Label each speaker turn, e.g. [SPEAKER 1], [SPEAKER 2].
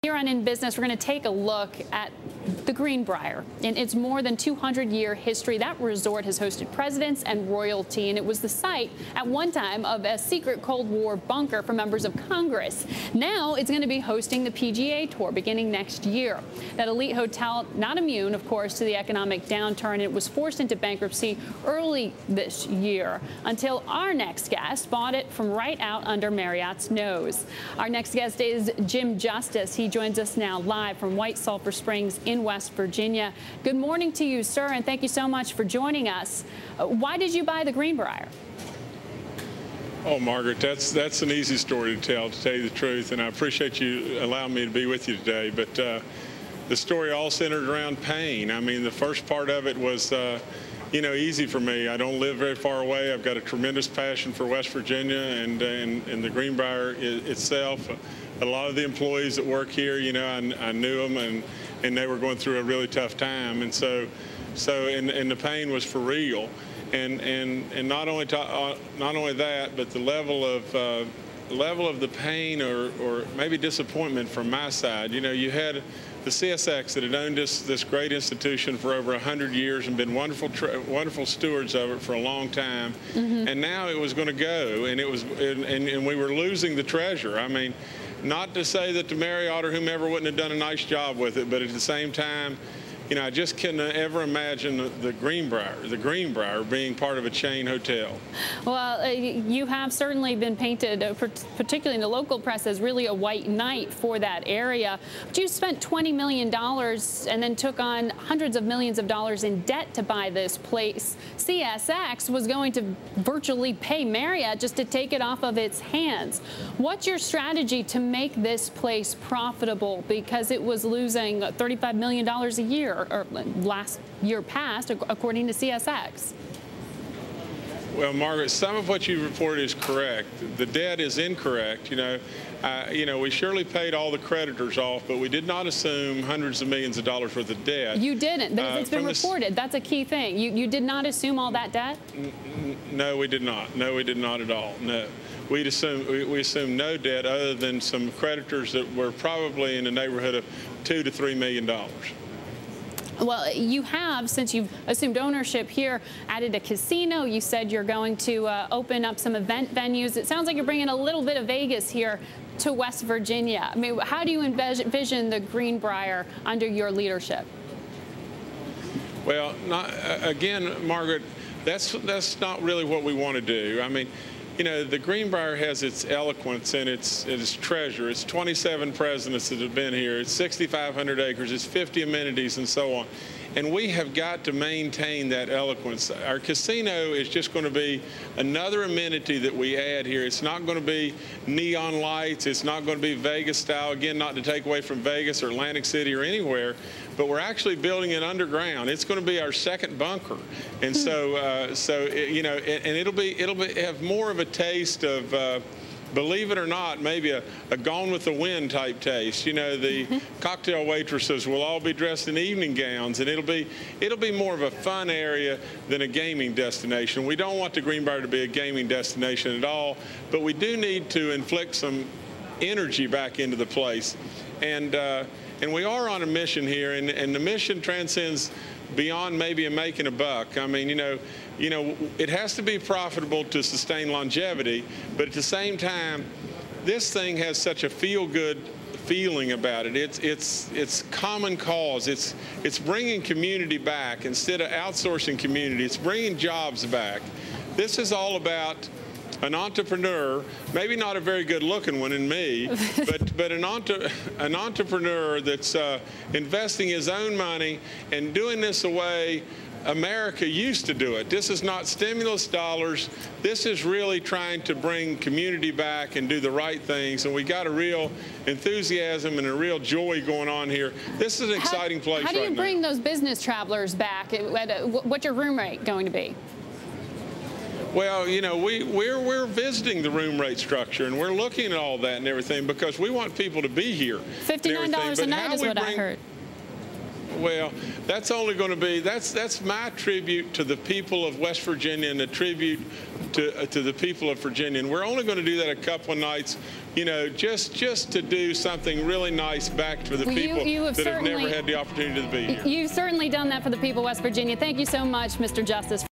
[SPEAKER 1] Here on In Business, we're going to take a look at the Greenbrier. In its more than 200-year history, that resort has hosted presidents and royalty, and it was the site at one time of a secret Cold War bunker for members of Congress. Now it's going to be hosting the PGA Tour beginning next year. That elite hotel, not immune, of course, to the economic downturn. It was forced into bankruptcy early this year until our next guest bought it from right out under Marriott's nose. Our next guest is Jim Justice. He joins us now live from White Sulphur Springs in West Virginia. Good morning to you, sir, and thank you so much for joining us. Why did you buy the Greenbrier?
[SPEAKER 2] Oh, Margaret, that's an easy story to tell you the truth, and I appreciate you allowing me to be with you today. But the story all centered around pain. I mean, the first part of it was, easy for me. I don't live very far away. I've got a tremendous passion for West Virginia and the Greenbrier itself. A lot of the employees that work here, I knew them, and they were going through a really tough time, and so the pain was for real, and not only that, but the level of the pain or maybe disappointment from my side. You had the CSX that had owned this great institution for over 100 years and been wonderful stewards of it for a long time, and now it was going to go, and we were losing the treasure. I mean, not to say that the Marriott or whomever wouldn't have done a nice job with it, but at the same time, I just couldn't ever imagine the Greenbrier being part of a chain hotel. Well,
[SPEAKER 1] you have certainly been painted, particularly in the local press, as really a white knight for that area. But you spent $20 million and then took on hundreds of millions of dollars in debt to buy this place. CSX was going to virtually pay Marriott just to take it off of its hands. What's your strategy to make this place profitable? Because it was losing $35 million a year. Or last year past, according to CSX.
[SPEAKER 2] Well, Margaret, some of what you reported is correct. The debt is incorrect. We surely paid all the creditors off, but we did not assume hundreds of millions of dollars worth of debt.
[SPEAKER 1] You didn't. It's been reported. That's a key thing. You did not assume all that debt?
[SPEAKER 2] No, we did not. No, we did not at all. No. We assumed no debt other than some creditors that were probably in the neighborhood of $2 to $3 million.
[SPEAKER 1] Well, you have, since you've assumed ownership here, added a casino. You said you're going to open up some event venues. It sounds like you're bringing a little bit of Vegas here to West Virginia. I mean, how do you envision the Greenbrier under your leadership?
[SPEAKER 2] Well, again, Margaret, that's not really what we want to do. I mean, the Greenbrier has its eloquence and its treasure. It's 27 presidents that have been here. It's 6,500 acres. It's 50 amenities and so on. And we have got to maintain that eloquence. Our casino is just going to be another amenity that we add here. It's not going to be neon lights. It's not going to be Vegas style. Again, not to take away from Vegas or Atlantic City or anywhere, but we're actually building it underground. It's going to be our second bunker, and it'll have more of a taste of. Believe it or not, maybe a Gone with the Wind type taste. The cocktail waitresses will all be dressed in evening gowns, and it'll be more of a fun area than a gaming destination. We don't want the Greenbrier to be a gaming destination at all, but we do need to inflict some energy back into the place, and we are on a mission here, and the mission transcends beyond maybe making a buck. I mean, it has to be profitable to sustain longevity, but at the same time, this thing has such a feel-good feeling about it. It's common cause. It's bringing community back instead of outsourcing community. It's bringing jobs back. This is all about an entrepreneur, maybe not a very good-looking one in me, but an entrepreneur that's investing his own money and doing this the way America used to do it. This is not stimulus dollars. This is really trying to bring community back and do the right things. And we got a real enthusiasm and a real joy going on here. This is an exciting place right now.
[SPEAKER 1] How do you bring those business travelers back? What's your room rate going to be?
[SPEAKER 2] Well, we're visiting the room rate structure, and we're looking at all that and everything because we want people to be here.
[SPEAKER 1] $59 a night is what I heard.
[SPEAKER 2] Well, that's only going to be, that's my tribute to the people of West Virginia and a tribute to the people of Virginia. And we're only going to do that a couple of nights, you know, just to do something really nice back to the people that have never had the opportunity to be here.
[SPEAKER 1] You've certainly done that for the people of West Virginia. Thank you so much, Mr. Justice.